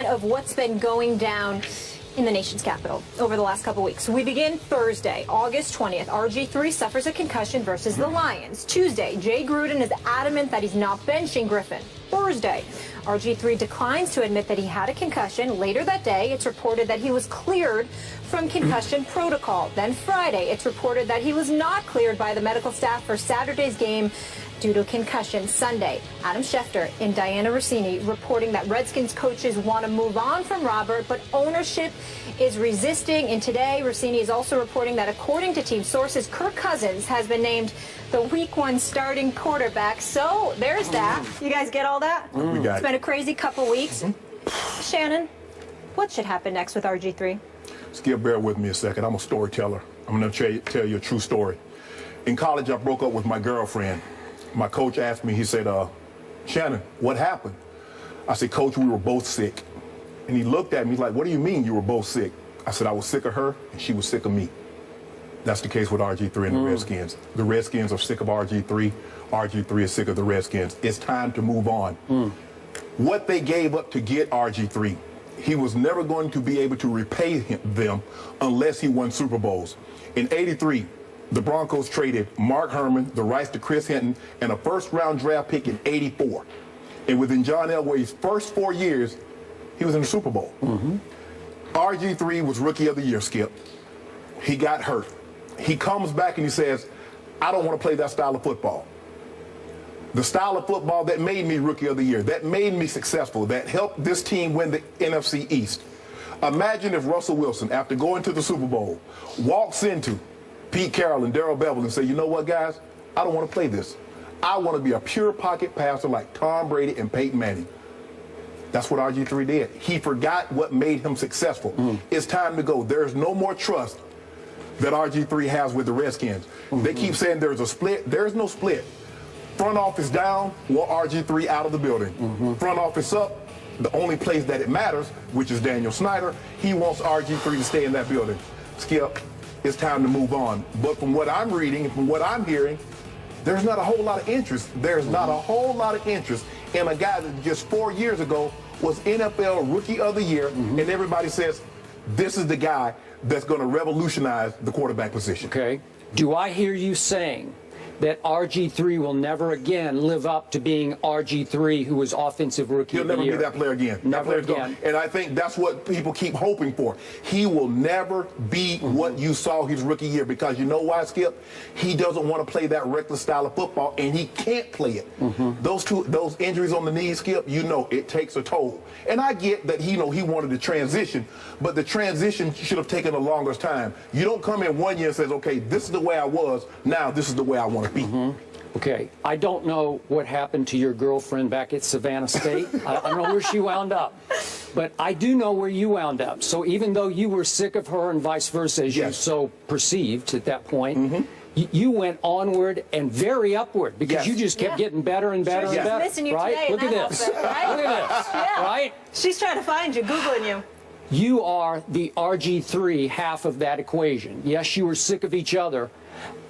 Of what's been going down in the nation's capital over the last couple weeks. We begin Thursday, August 20th. RG3 suffers a concussion versus the Lions. Tuesday, Jay Gruden is adamant that he's not benching Griffin. Thursday, RG3 declines to admit that he had a concussion. Later that day, it's reported that he was cleared from concussion protocol. Then Friday, it's reported that he was not cleared by the medical staff for Saturday's game due to concussion. Sunday, Adam Schefter and Diana Rossini reporting that Redskins coaches want to move on from Robert, but ownership is resisting. And today, Rossini is also reporting that according to team sources, Kirk Cousins has been named the Week 1 starting quarterback. So there's that. You guys get all that? We got It's been a crazy couple weeks. Shannon, what should happen next with RG3? Skip, bear with me a second. I'm a storyteller. I'm going to tell you a true story. In college, I broke up with my girlfriend. My coach asked me, he said, Shannon, what happened? I said, Coach, we were both sick. And he looked at me, he's like, what do you mean you were both sick? I said, I was sick of her and she was sick of me. That's the case with RG3 and the Redskins. The Redskins are sick of RG3. RG3 is sick of the Redskins. It's time to move on. What they gave up to get RG3, he was never going to be able to repay them unless he won Super Bowls. In '83, the Broncos traded Mark Herman, the rights to Chris Hinton, and a first-round draft pick in '84. And within John Elway's first 4 years, he was in the Super Bowl. RG3 was Rookie of the Year, Skip. He got hurt. He comes back and he says, I don't want to play that style of football. The style of football that made me Rookie of the Year, that made me successful, that helped this team win the NFC East. Imagine if Russell Wilson, after going to the Super Bowl, walks into Pete Carroll and Darrell Bevell and say, you know what, guys? I don't want to play this. I want to be a pure pocket passer like Tom Brady and Peyton Manning. That's what RG3 did. He forgot what made him successful. It's time to go. There's no more trust that RG3 has with the Redskins. They keep saying there's a split. There's no split. Front office down, want RG3 out of the building. Front office up, the only place that it matters, which is Daniel Snyder, he wants RG3 to stay in that building. Skip, it's time to move on. But from what I'm reading and from what I'm hearing, there's not a whole lot of interest. There's not a whole lot of interest in a guy that just 4 years ago was NFL Rookie of the Year, and everybody says, this is the guy that's going to revolutionize the quarterback position. Okay. Do I hear you saying that RG3 will never again live up to being RG3, who was Offensive Rookie of the Year? He'll never be that player again. Never again. And I think that's what people keep hoping for. He will never be what you saw his rookie year, because you know why, Skip? He doesn't want to play that reckless style of football, and he can't play it. Those injuries on the knees, Skip, you know it takes a toll. And I get that he wanted to transition, but the transition should have taken a longer time. You don't come in 1 year and says, okay, this is the way I was, now this is the way I want to be. Okay, I don't know what happened to your girlfriend back at Savannah State. I don't know where she wound up, but I do know where you wound up. So even though you were sick of her and vice versa, as you so perceived at that point, you went onward and very upward, because you just kept getting better and better and better. Missing you right? today Look at this. Outfit, right? Look at this. Right? She's trying to find you, Googling you. You are the RG3 half of that equation. Yes, you were sick of each other.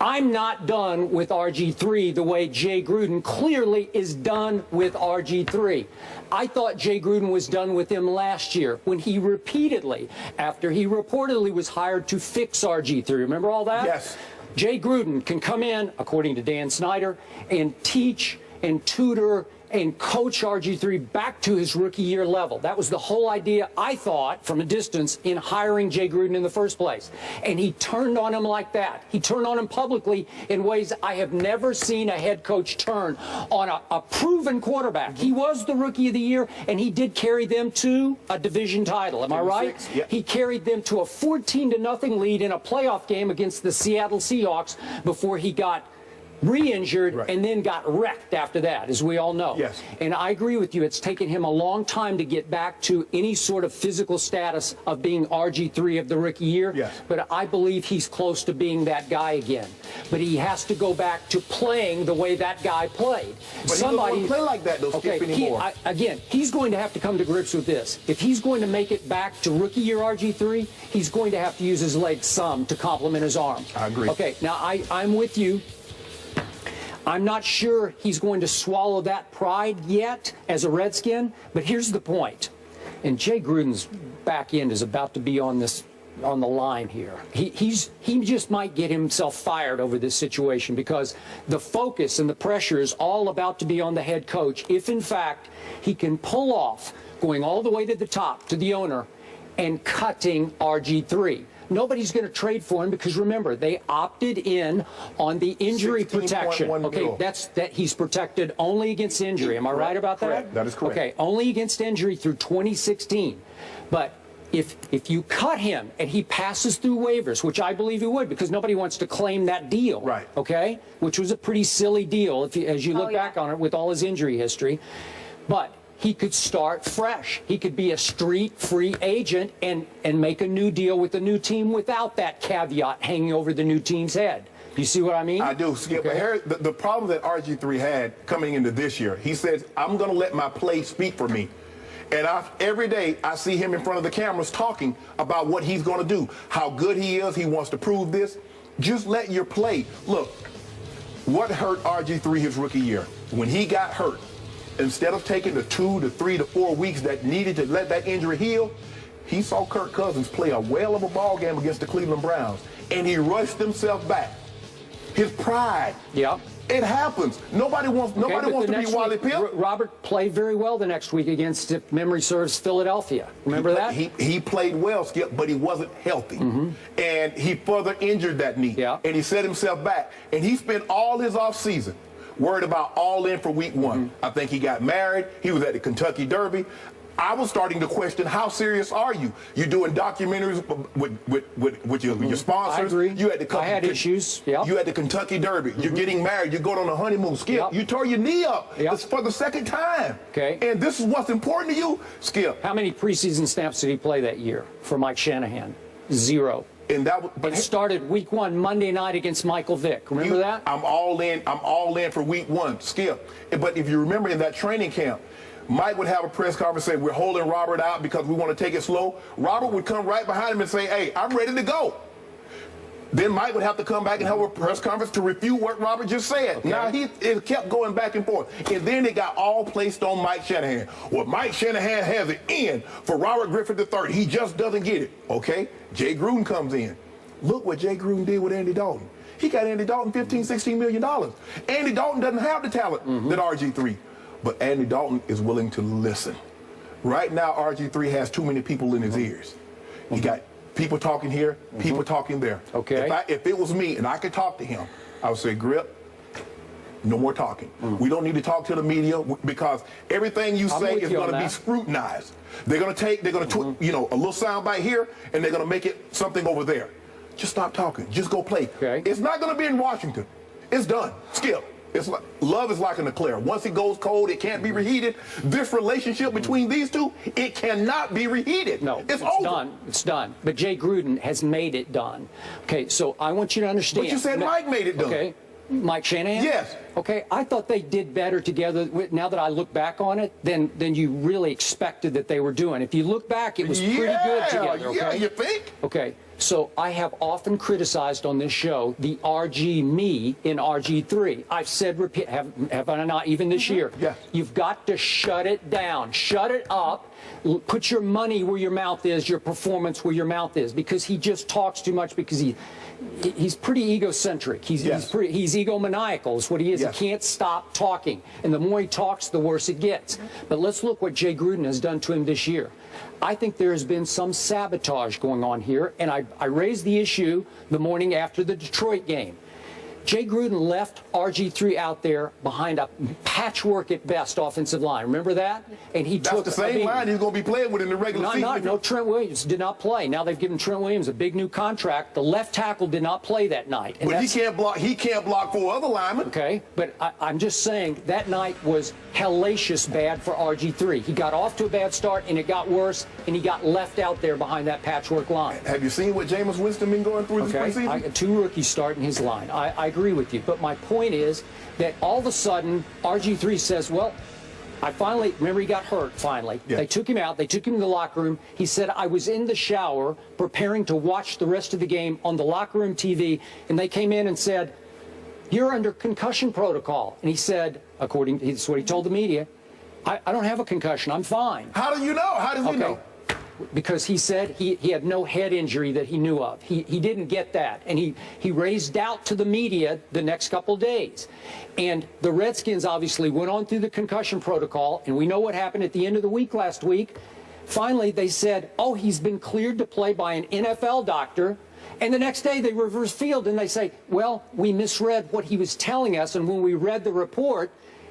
I'm not done with RG3 the way Jay Gruden clearly is done with RG3. I thought Jay Gruden was done with him last year when he repeatedly, after he reportedly was hired to fix RG3. Remember all that? Yes. Jay Gruden can come in, according to Dan Snyder, and teach and tutor and coach RG3 back to his rookie year level. That was the whole idea, I thought, from a distance, in hiring Jay Gruden in the first place. And he turned on him like that. He turned on him publicly in ways I have never seen a head coach turn on a proven quarterback. He was the Rookie of the Year, and he did carry them to a division title. Am I right? Yep. He carried them to a 14-0 lead in a playoff game against the Seattle Seahawks before he got re-injured and then got wrecked after that, as we all know. Yes. And I agree with you. It's taken him a long time to get back to any sort of physical status of being RG3 of the rookie year. Yes. But I believe he's close to being that guy again. But he has to go back to playing the way that guy played. But he doesn't play like that, though, Skip, anymore. Again, he's going to have to come to grips with this. If he's going to make it back to rookie year RG3, he's going to have to use his legs some to complement his arm. I agree. Okay, now I'm with you. I'm not sure he's going to swallow that pride yet as a Redskin, but here's the point. And Jay Gruden's back end is about to be on the line here. He just might get himself fired over this situation because the focus and the pressure is all about to be on the head coach if, in fact, he can pull off going all the way to the top, to the owner, and cutting RG3. Nobody's going to trade for him because, remember, they opted in on the injury protection. Okay, that he's protected only against injury. Am I right about that? Correct. That is correct. Okay, only against injury through 2016. But if you cut him and he passes through waivers, which I believe he would because nobody wants to claim that deal, right? Okay, which was a pretty silly deal as you look back on it with all his injury history. But he could start fresh. He could be a street free agent and make a new deal with a new team without that caveat hanging over the new team's head. You see what I mean? I do, Skip. Okay. But the problem that RG3 had coming into this year, he says, I'm going to let my play speak for me. And every day I see him in front of the cameras talking about what he's going to do, how good he is. He wants to prove this. Just let your play. Look, what hurt RG3 his rookie year? When he got hurt, instead of taking the 2 to 3 to 4 weeks that needed to let that injury heal, he saw Kirk Cousins play a whale of a ball game against the Cleveland Browns, and he rushed himself back. His pride. Yeah. It happens. Nobody wants to be Wally Pipp. Robert played very well the next week against, if memory serves, Philadelphia. Remember that? He played well, Skip, but he wasn't healthy. And he further injured that knee. Yeah. And he set himself back. And he spent all his offseason worried about all in for week 1. I think he got married. He was at the Kentucky Derby. I was starting to question, how serious are you? You're doing documentaries with your sponsors. I agree. You had I had issues. Yep. You had the Kentucky Derby. You're getting married. You're going on a honeymoon. Skip, you tore your knee up for the second time. Okay. And this is what's important to you, Skip. How many preseason snaps did he play that year for Mike Shanahan? 0. And that it started week 1 Monday night against Michael Vick. Remember that? I'm all in for week 1, Skip. But if you remember in that training camp, Mike would have a press conference saying, we're holding Robert out because we want to take it slow. Robert would come right behind him and say, hey, I'm ready to go. Then Mike would have to come back and have a press conference to refute what Robert just said. Okay. Now, it kept going back and forth. And then it got all placed on Mike Shanahan. Well, Mike Shanahan has an in for Robert Griffin III. He just doesn't get it. Okay? Jay Gruden comes in. Look what Jay Gruden did with Andy Dalton. He got Andy Dalton $15, $16 million. Andy Dalton doesn't have the talent that RG3. But Andy Dalton is willing to listen. Right now, RG3 has too many people in his ears. He got people talking here, people talking there. Okay. If it was me and I could talk to him, I would say, Grip, no more talking. We don't need to talk to the media because everything you say is going to be scrutinized. They're going to a little soundbite here, and they're going to make it something over there. Just stop talking. Just go play. Okay. It's not going to be in Washington. It's done. Skip. It's like love is like an eclair. Once it goes cold, it can't be reheated. This relationship between these two, it cannot be reheated. No, it's over. Done. It's done. But Jay Gruden has made it done. Okay, so I want you to understand. But you said Mike made it done. Okay, Mike Shanahan? Yes. Okay, I thought they did better together, now that I look back on it, than you really expected that they were doing. If you look back, it was pretty good together. Okay? Yeah, you think? Okay. So I have often criticized on this show the RG me in RG3. I've said, have I not, even this year? Yes. You've got to shut it down. Shut it up. Put your money where your mouth is, your performance where your mouth is, because he just talks too much because he's pretty egocentric. He's egomaniacal is what he is. Yes. He can't stop talking. And the more he talks, the worse it gets. But let's look what Jay Gruden has done to him this year. I think there has been some sabotage going on here, and I raised the issue the morning after the Detroit game. Jay Gruden left RG3 out there behind a patchwork at best offensive line. Remember that? And he took the same line he's going to be playing with in the regular season. No, Trent Williams did not play. Now they've given Trent Williams a big new contract. The left tackle did not play that night. But he can't block. He can't block 4 other linemen. Okay, but I'm just saying that night was hellacious bad for RG3. He got off to a bad start, and it got worse, and he got left out there behind that patchwork line. Have you seen what Jameis Winston been going through this preseason? 2 rookies starting his line. I agree with you, but my point is that all of a sudden RG3 says, well, I finally, remember he got hurt finally. Yeah. They took him out. They took him to the locker room. He said, I was in the shower preparing to watch the rest of the game on the locker room TV, and they came in and said, you're under concussion protocol. And he said, according to what he told the media, I don't have a concussion. I'm fine. How do you know? How does he know? Because he said he had no head injury that he knew of. He didn't get that. And he raised doubt to the media the next couple days. And the Redskins obviously went on through the concussion protocol, and we know what happened at the end of the week last week. Finally, they said, oh, he's been cleared to play by an NFL doctor. And the next day they reverse field and they say, well, we misread what he was telling us, and when we read the report,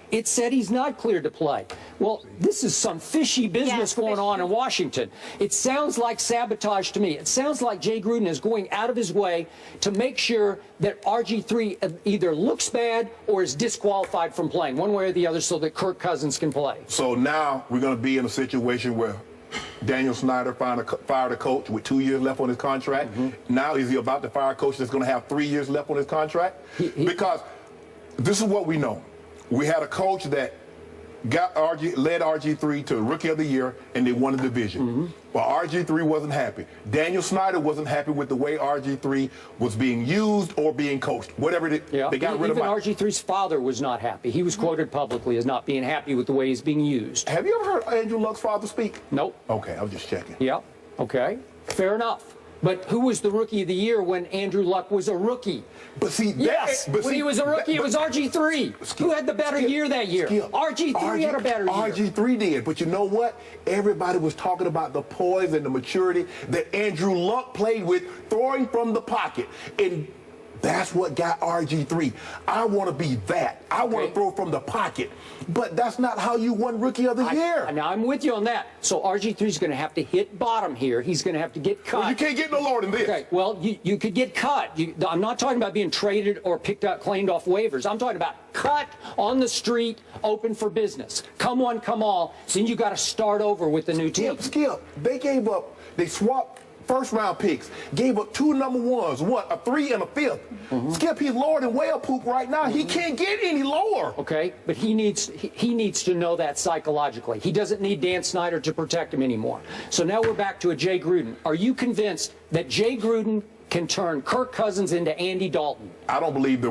it said he's not cleared to play. Well, this is some fishy business going on in Washington. It sounds like sabotage to me. It sounds like Jay Gruden is going out of his way to make sure that RG3 either looks bad or is disqualified from playing, one way or the other, so that Kirk Cousins can play. So now we're going to be in a situation where Daniel Snyder fired a coach with 2 years left on his contract. Now is he about to fire a coach that's going to have 3 years left on his contract? Because this is what we know. We had a coach that led RG3 to Rookie of the Year, and they won the division. But RG3 wasn't happy. Daniel Snyder wasn't happy with the way RG3 was being used or being coached. Whatever they got rid of him. Even RG3's father was not happy. He was quoted publicly as not being happy with the way he's being used. Have you ever heard Andrew Luck's father speak? Nope. Okay, I was just checking. Yeah. Okay. Fair enough. But who was the Rookie of the Year when Andrew Luck was a rookie? But see, when he was a rookie, it was RG3. Who had the better year that year? RG3 had a better year. RG3 did. But you know what? Everybody was talking about the poise and the maturity that Andrew Luck played with, throwing from the pocket. And that's what got RG3. I want to be that. I want to throw from the pocket. But that's not how you won Rookie of the Year. Now, I'm with you on that. So RG3 is going to have to hit bottom here. He's going to have to get cut. Well, you can't get no lower than this. Okay, well, you could get cut. I'm not talking about being traded or picked up, claimed off waivers. I'm talking about cut on the street, open for business. Come one, come all. So then you got to start over with the new team. Skip. They swapped first-round picks, gave up 2 number ones, a 3 and a 5th. Skip, he's lower than whale poop right now. He can't get any lower. Okay, but he needs to know that psychologically. He doesn't need Dan Snyder to protect him anymore. So now we're back to a Jay Gruden. Are you convinced that Jay Gruden can turn Kirk Cousins into Andy Dalton? I don't believe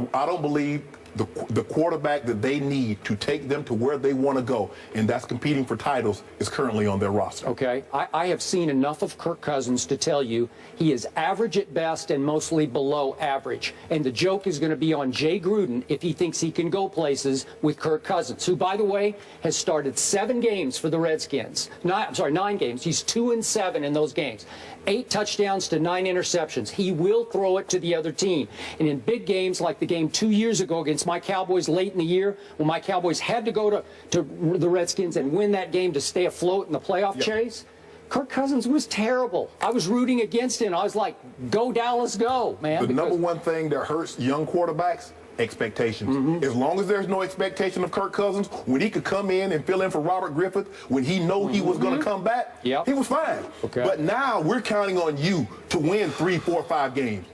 the quarterback that they need to take them to where they want to go, and that's competing for titles, is currently on their roster. Okay. I have seen enough of Kirk Cousins to tell you he is average at best and mostly below average. And the joke is going to be on Jay Gruden if he thinks he can go places with Kirk Cousins, who, by the way, has started 7 games for the Redskins. 9 games. He's 2-7 in those games. 8 touchdowns to 9 interceptions. He will throw it to the other team. And in big games like the game 2 years ago against my Cowboys late in the year, when my Cowboys had to go to the Redskins and win that game to stay afloat in the playoff chase, Kirk Cousins was terrible. I was rooting against him. I was like, go Dallas, go, man. The number one thing that hurts young quarterbacks, expectations. As long as there's no expectation of Kirk Cousins, when he could come in and fill in for Robert Griffith, when he know he was going to come back, he was fine. But now we're counting on you to win 3, 4, 5 games.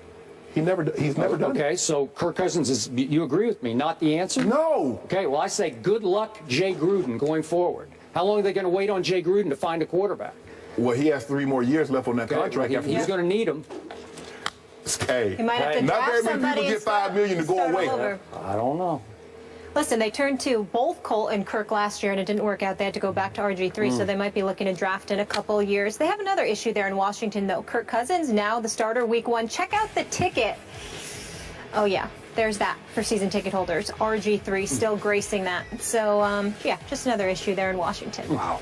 He's never done it. Okay, so Kirk Cousins is, you agree with me, not the answer? No. Okay, well, I say good luck, Jay Gruden, going forward. How long are they going to wait on Jay Gruden to find a quarterback? Well, he has 3 more years left on that contract. He's going to need them. Hey, he might have to not very many people get $5 million to go away. I don't know. Listen, they turned to both Colt and Kirk last year, and it didn't work out. They had to go back to RG3, so they might be looking to draft in a couple years. They have another issue there in Washington, though. Kirk Cousins, now the starter week 1. Check out the ticket. Oh, yeah, there's that for season ticket holders. RG3 still gracing that. So, yeah, just another issue there in Washington. Wow.